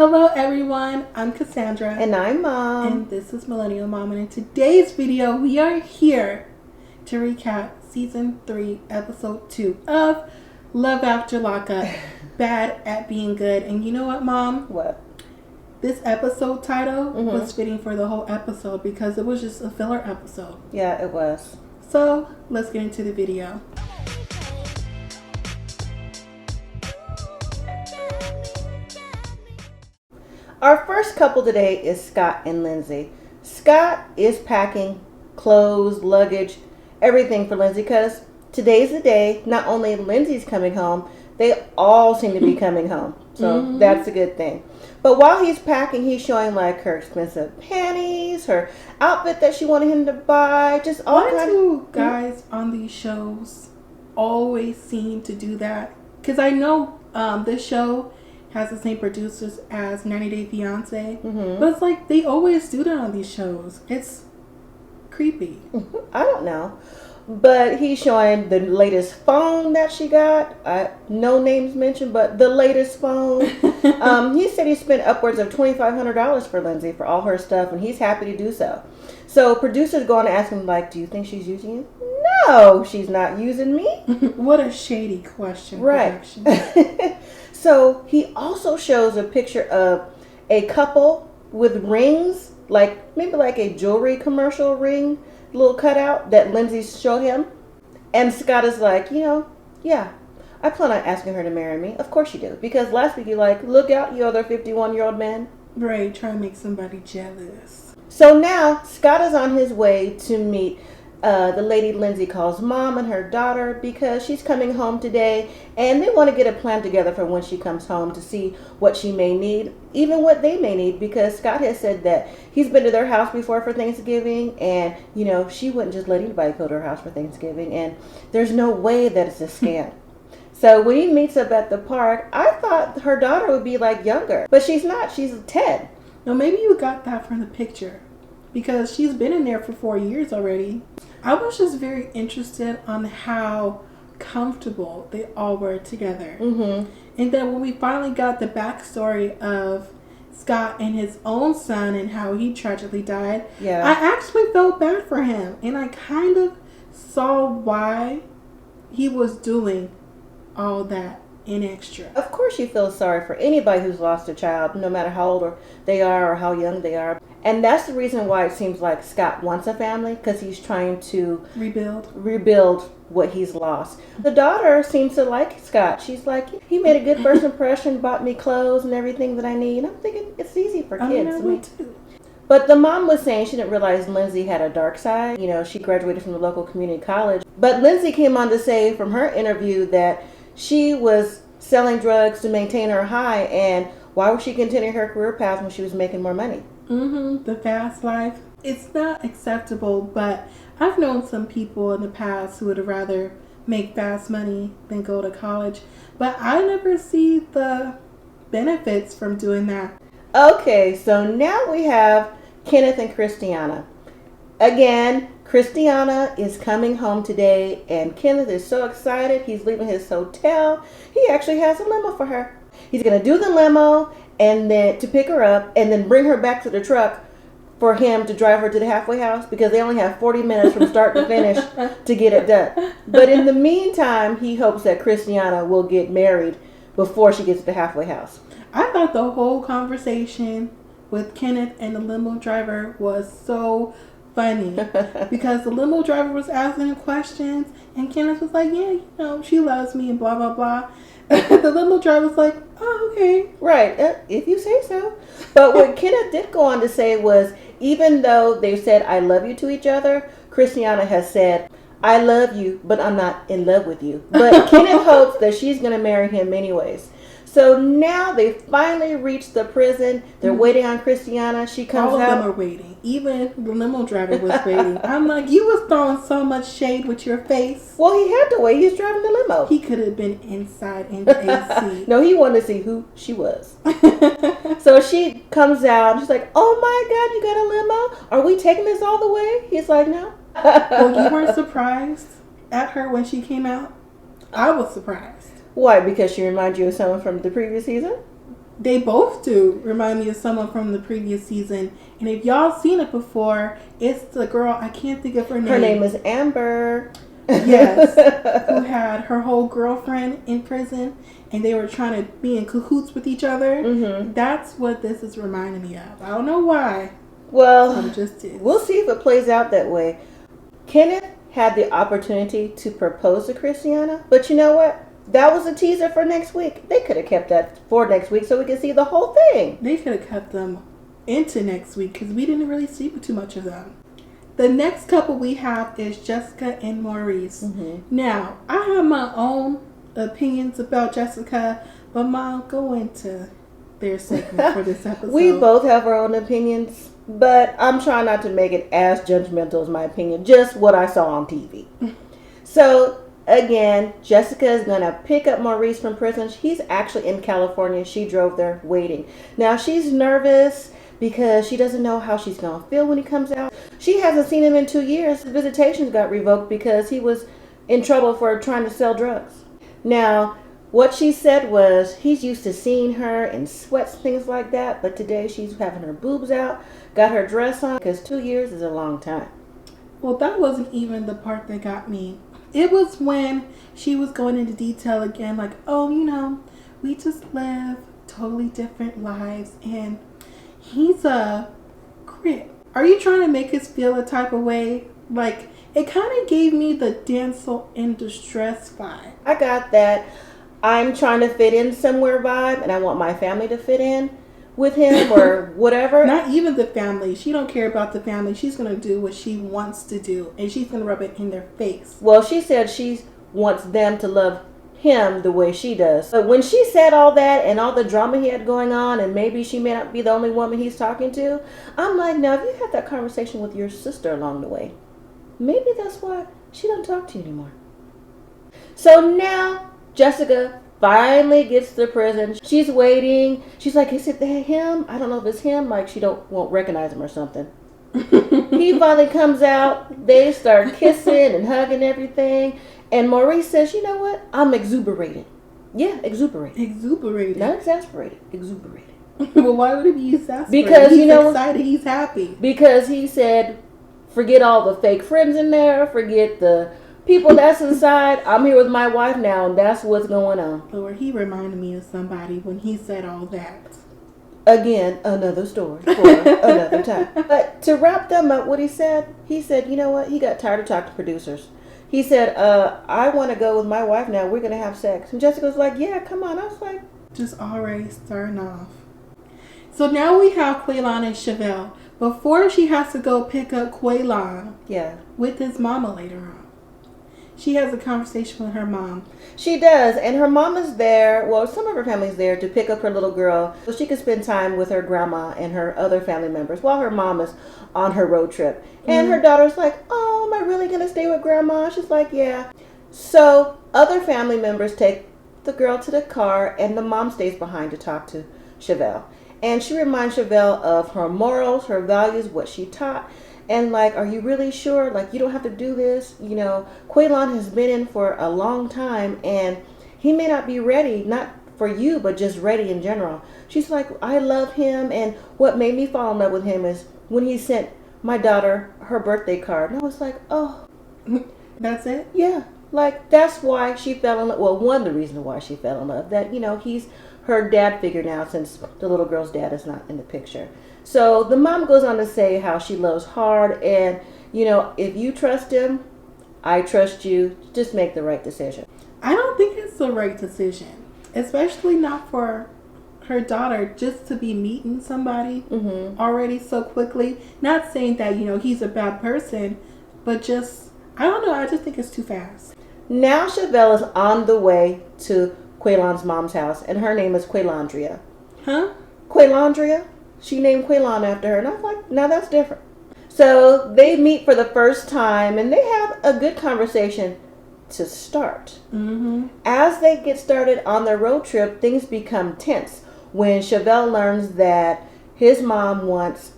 Hello everyone, I'm Cassandra. And I'm Mom. And this is Millennial Mom. And in today's video, we are here to recap Season 3, Episode 2 of Love After Lockup, Bad at Being Good. And you know what, Mom? What? This episode title was fitting for the whole episode because it was just a filler episode. Yeah, it was. So, let's get into the video. Our first couple today is Scott and Lindsey. Scott is packing clothes, luggage, everything for Lindsey because today's the day. Not only Lindsey's coming home, they all seem to be coming home. So that's a good thing. But while he's packing, he's showing like her expensive panties, her outfit that she wanted him to buy, just all kinds of guys on these shows always seem to do that. Because I know this show has the same producers as 90 Day Fiance. But it's like they always do that on these shows. It's creepy. I don't know. But he's showing the latest phone that she got. No names mentioned, but the latest phone. He said he spent upwards of $2,500 for Lindsey for all her stuff, and he's happy to do so. So producers go on to ask him, like, do you think she's using you? No, she's not using me. What a shady question. Right. So he also shows a picture of a couple with rings, like maybe like a jewelry commercial ring, little cutout that Lindsey showed him. And Scott is like, yeah, I plan on asking her to marry me. Of course you do. Because last week you're like, look out, you other 51-year-old man. Right, trying to make somebody jealous. So now Scott is on his way to meet the lady Lindsey calls Mom and her daughter because she's coming home today and they want to get a plan together for when she comes home to see what she may need, even what they may need, because Scott has said that he's been to their house before for Thanksgiving and, she wouldn't just let anybody go to her house for Thanksgiving and there's no way that it's a scam. So when he meets up at the park, I thought her daughter would be like younger, but she's not. She's 10. No, maybe you got that from the picture because she's been in there for 4 years already. I was just very interested on how comfortable they all were together. And then when we finally got the backstory of Scott and his own son and how he tragically died, I actually felt bad for him. And I kind of saw why he was doing all that in extra. Of course you feel sorry for anybody who's lost a child, no matter how old they are or how young they are. And that's the reason why it seems like Scott wants a family, because he's trying to rebuild what he's lost. The daughter seems to like Scott. She's like, he made a good first impression, bought me clothes and everything that I need. And I'm thinking it's easy for kids. Me too. But the mom was saying she didn't realize Lindsey had a dark side. She graduated from the local community college. But Lindsey came on to say from her interview that she was selling drugs to maintain her high, and why would she continue her career path when she was making more money? The fast life. It's not acceptable, but I've known some people in the past who would rather make fast money than go to college. But I never see the benefits from doing that. Okay, so now we have Kenneth and Christiana. Again, Christiana is coming home today, and Kenneth is so excited. He's leaving his hotel. He actually has a limo for her. He's going to do the limo and then to pick her up and then bring her back to the truck for him to drive her to the halfway house because they only have 40 minutes from start to finish to get it done. But in the meantime, he hopes that Christiana will get married before she gets to the halfway house. I thought the whole conversation with Kenneth and the limo driver was so funny because the limo driver was asking him questions and Kenneth was like, yeah, she loves me and blah, blah, blah. The limo driver was like, oh, okay. Right, if you say so. But what Kenneth did go on to say was, even though they said, I love you to each other, Christiana has said, I love you, but I'm not in love with you. But Kenneth hopes that she's going to marry him anyways. So now they finally reached the prison. They're waiting on Christiana. She comes out. All of them are waiting. Even the limo driver was waiting. I'm like, you was throwing so much shade with your face. Well, he had to wait. He's driving the limo. He could have been inside in the AC. No, he wanted to see who she was. So she comes out. She's like, oh my God, you got a limo? Are we taking this all the way? He's like, no. Well, you weren't surprised at her when she came out? I was surprised. Why? Because she reminds you of someone from the previous season? They both do remind me of someone from the previous season. And if y'all seen it before, it's the girl, I can't think of her name. Her name is Amber. Yes. Who had her whole girlfriend in prison and they were trying to be in cahoots with each other. Mm-hmm. That's what this is reminding me of. I don't know why. Well, just we'll see if it plays out that way. Kenneth had the opportunity to propose to Christiana, but you know what? That was a teaser for next week. They could have kept that for next week so we could see the whole thing. They could have kept them into next week because we didn't really see too much of them. The next couple we have is Jessica and Maurice. Mm-hmm. Now, I have my own opinions about Jessica, but Mom, go into their segment for this episode. We both have our own opinions, but I'm trying not to make it as judgmental as my opinion, just what I saw on TV. So, again, Jessica is going to pick up Maurice from prison. He's actually in California. She drove there waiting. Now, she's nervous because she doesn't know how she's going to feel when he comes out. She hasn't seen him in 2 years. His visitations got revoked because he was in trouble for trying to sell drugs. Now, what she said was he's used to seeing her in sweats, things like that, but today she's having her boobs out, got her dress on, because 2 years is a long time. Well, that wasn't even the part that got me. It was when she was going into detail again, like, oh, you know, we just live totally different lives, and he's a crip. Are you trying to make us feel a type of way? Like, it kind of gave me the damsel in distress vibe. I got that I'm trying to fit in somewhere vibe, and I want my family to fit in with him or whatever. Not even the family. She don't care about the family. She's going to do what she wants to do, and she's going to rub it in their face. Well, she said she wants them to love him the way she does. But when she said all that and all the drama he had going on, and maybe she may not be the only woman he's talking to, I'm like, now if you had that conversation with your sister along the way, maybe that's why she don't talk to you anymore. So now Jessica finally gets to prison. She's waiting. She's like, is it him? I don't know if it's him. Like she won't recognize him or something. He finally comes out. They start kissing and hugging everything. And Maurice says, you know what? I'm exuberated. Yeah, exuberated. Exuberated. Not exasperated. Exuberated. Well, why would he be exasperated? Because, he's you know, excited. He's happy. Because he said, forget all the fake friends in there. Forget the people that's inside. I'm here with my wife now, and that's what's going on. Lord, he reminded me of somebody when he said all that. Again, another story for another time. But to wrap them up, what he said, you know what? He got tired of talking to producers. He said, I want to go with my wife now. We're going to have sex. And Jessica was like, yeah, come on. I was like, just already starting off. So now we have Quelan and Chevelle. Before she has to go pick up Quelan with his mama later on. She has a conversation with her mom. She does, and her mom is there. Well, some of her family's there to pick up her little girl so she can spend time with her grandma and her other family members while her mom is on her road trip. And her daughter's like, oh, am I really going to stay with grandma? She's like, yeah. So other family members take the girl to the car, and the mom stays behind to talk to Chevelle. And she reminds Chevelle of her morals, her values, what she taught. And like, are you really sure? Like, you don't have to do this. You know, Quelan has been in for a long time, and he may not be ready, not for you, but just ready in general. She's like, I love him, and what made me fall in love with him is when he sent my daughter her birthday card. And I was like, oh. That's it? Yeah. Like, that's why she fell in love. Well, one of the reasons why she fell in love, that, you know, he's her dad figure now since the little girl's dad is not in the picture. So the mom goes on to say how she loves hard, and, you know, if you trust him, I trust you. Just make the right decision. I don't think it's the right decision, especially not for her daughter, just to be meeting somebody already so quickly. Not saying that, you know, he's a bad person, but just, I don't know, I just think it's too fast. Now Chevelle is on the way to Quelan's mom's house, and her name is Quelandria. Huh? Quelandria? She named Quelan after her, and I was like, now that's different. So they meet for the first time, and they have a good conversation to start. As they get started on their road trip, things become tense when Chevelle learns that his mom wants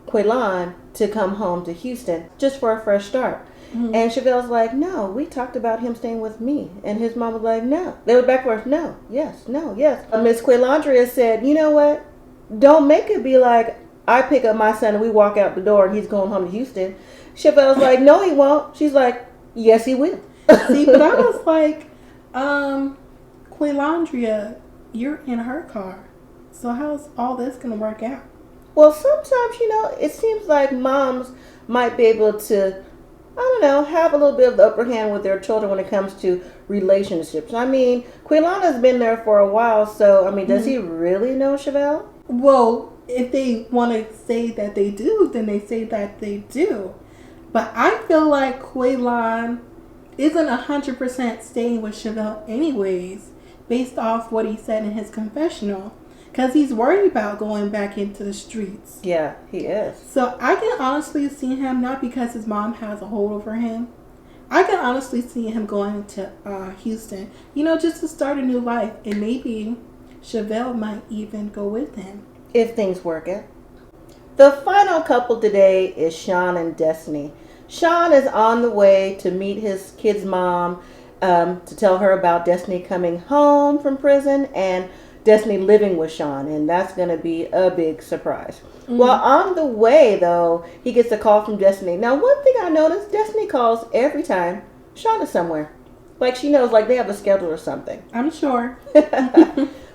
Quelan to come home to Houston just for a fresh start. And Chevelle's like, no, we talked about him staying with me. And his mom was like, no. They were back and forth, no, yes, no, yes. Miss Quelandria said, you know what? Don't make it be like, I pick up my son and we walk out the door and he's going home to Houston. Chevelle's like, no, he won't. She's like, yes, he will. See, but I was like, Quelandria, you're in her car. So how's all this going to work out? Well, sometimes, it seems like moms might be able to, I don't know, have a little bit of the upper hand with their children when it comes to relationships. I mean, Quelana's been there for a while, so, I mean, does he really know Chevelle? Well, if they want to say that they do, then they say that they do. But I feel like Quelan isn't 100% staying with Chevelle anyways, based off what he said in his confessional. Because he's worried about going back into the streets. Yeah, he is. So I can honestly see him, not because his mom has a hold over him. I can honestly see him going to Houston, just to start a new life. And maybe Chevelle might even go with him. If things work out. The final couple today is Shawn and Destiny. Shawn is on the way to meet his kid's mom to tell her about Destiny coming home from prison and Destiny living with Shawn, and that's going to be a big surprise. Well, on the way, though, he gets a call from Destiny. Now, one thing I noticed, Destiny calls every time Shawn is somewhere. Like she knows, like they have a schedule or something. I'm sure.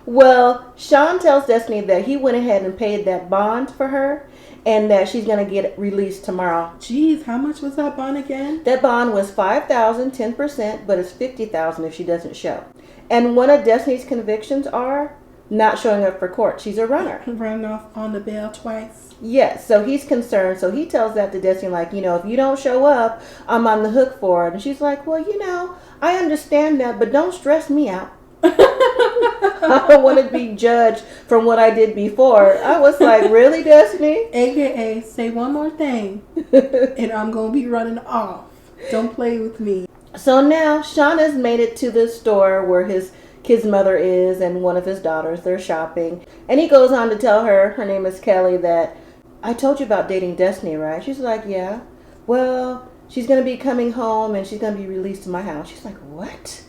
Well, Shawn tells Destiny that he went ahead and paid that bond for her and that she's going to get released tomorrow. Jeez, how much was that bond again? That bond was $5,000, 10%, but it's $50,000 if she doesn't show. And one of Destiny's convictions are not showing up for court. She's a runner. Run off on the bail twice. Yes, so he's concerned. So he tells that to Destiny, like, if you don't show up, I'm on the hook for it. And she's like, well, I understand that, but don't stress me out. I don't want to be judged from what I did before. I was like, really, Destiny? AKA, say one more thing, and I'm going to be running off. Don't play with me. So now Shawn has made it to the store where his kid's mother is and one of his daughters. They're shopping. And he goes on to tell her name is Kelly, that I told you about dating Destiny, right? She's like, yeah. Well, she's going to be coming home and she's going to be released to my house. She's like, what?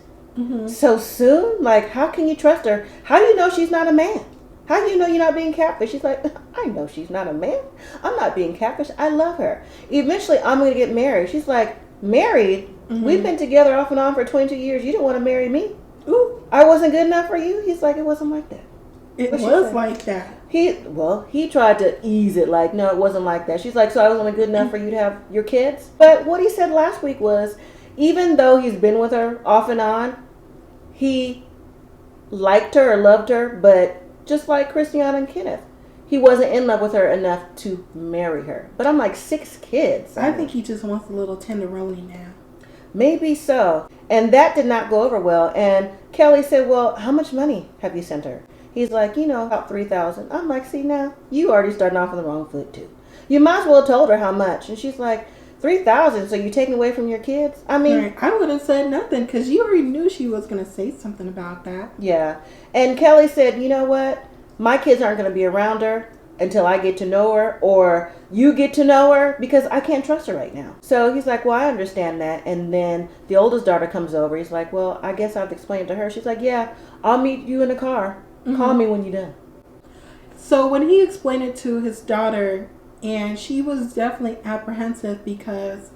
So soon? Like, how can you trust her? How do you know she's not a man? How do you know you're not being catfished? She's like, I know she's not a man. I'm not being catfished. I love her. Eventually, I'm going to get married. She's like, married? We've been together off and on for 22 years. You don't want to marry me? Ooh, I wasn't good enough for you? He's like, it wasn't like that. It was like that. He tried to ease it, like, no, it wasn't like that. She's like, so I wasn't good enough for you to have your kids? But what he said last week was, even though he's been with her off and on, he liked her or loved her, but just like Christiana and Kenneth, he wasn't in love with her enough to marry her. But I'm like, 6 kids. I think he just wants a little tenderoni now. Maybe so. And that did not go over well. And Kelly said, well, how much money have you sent her? He's like, about $3,000. I'm like, see, now, you already starting off on the wrong foot, too. You might as well have told her how much. And she's like, $3,000, so you're taking away from your kids? I mean, right. I would have said nothing because you already knew she was going to say something about that. Yeah. And Kelly said, you know what? My kids aren't going to be around her until I get to know her or you get to know her because I can't trust her right now. So he's like, well, I understand that. And then the oldest daughter comes over. He's like, well, I guess I've explained to her. She's like, yeah, I'll meet you in the car. Call me when you're done. So when he explained it to his daughter, and she was definitely apprehensive because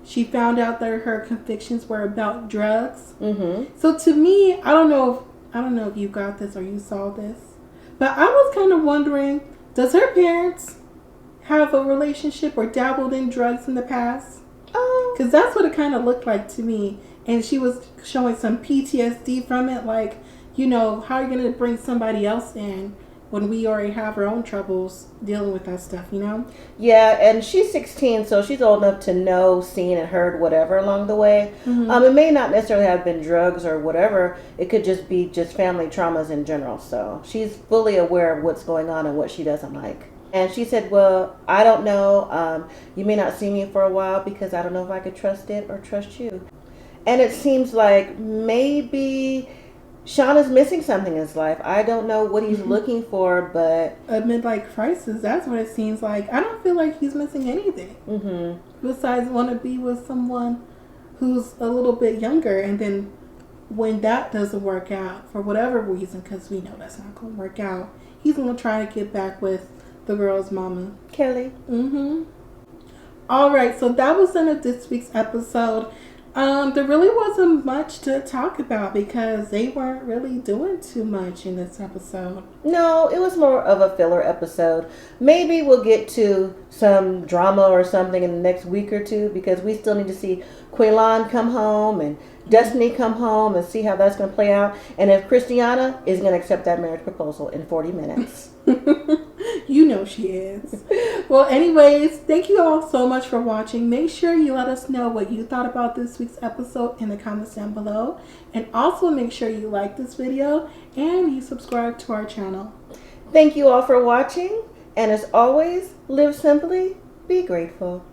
she found out that her convictions were about drugs. So to me, I don't know if you got this or you saw this, but I was kind of wondering, does her parents have a relationship or dabbled in drugs in the past? Because that's what it kind of looked like to me. And she was showing some PTSD from it, like, how are you going to bring somebody else in when we already have our own troubles dealing with that stuff, Yeah, and she's 16, so she's old enough to know, seen, and heard whatever along the way. It may not necessarily have been drugs or whatever. It could just be just family traumas in general. So she's fully aware of what's going on and what she doesn't like. And she said, well, I don't know. You may not see me for a while because I don't know if I could trust it or trust you. And it seems like maybe Shawn is missing something in his life. I don't know what he's looking for, but a midlife crisis. That's what it seems like. I don't feel like he's missing anything besides want to be with someone who's a little bit younger, and then when that doesn't work out for whatever reason, because we know that's not going to work out, he's going to try to get back with the girl's mama, Kelly. All right, so that was the end of this week's episode. There really wasn't much to talk about because they weren't really doing too much in this episode. No, it was more of a filler episode. Maybe we'll get to some drama or something in the next week or two, because we still need to see Quelan come home and Destiny come home and see how that's going to play out. And if Christiana is going to accept that marriage proposal in 40 minutes. You know she is. Well, anyways, thank you all so much for watching. Make sure you let us know what you thought about this week's episode in the comments down below. And also make sure you like this video and you subscribe to our channel. Thank you all for watching. And as always, live simply, be grateful.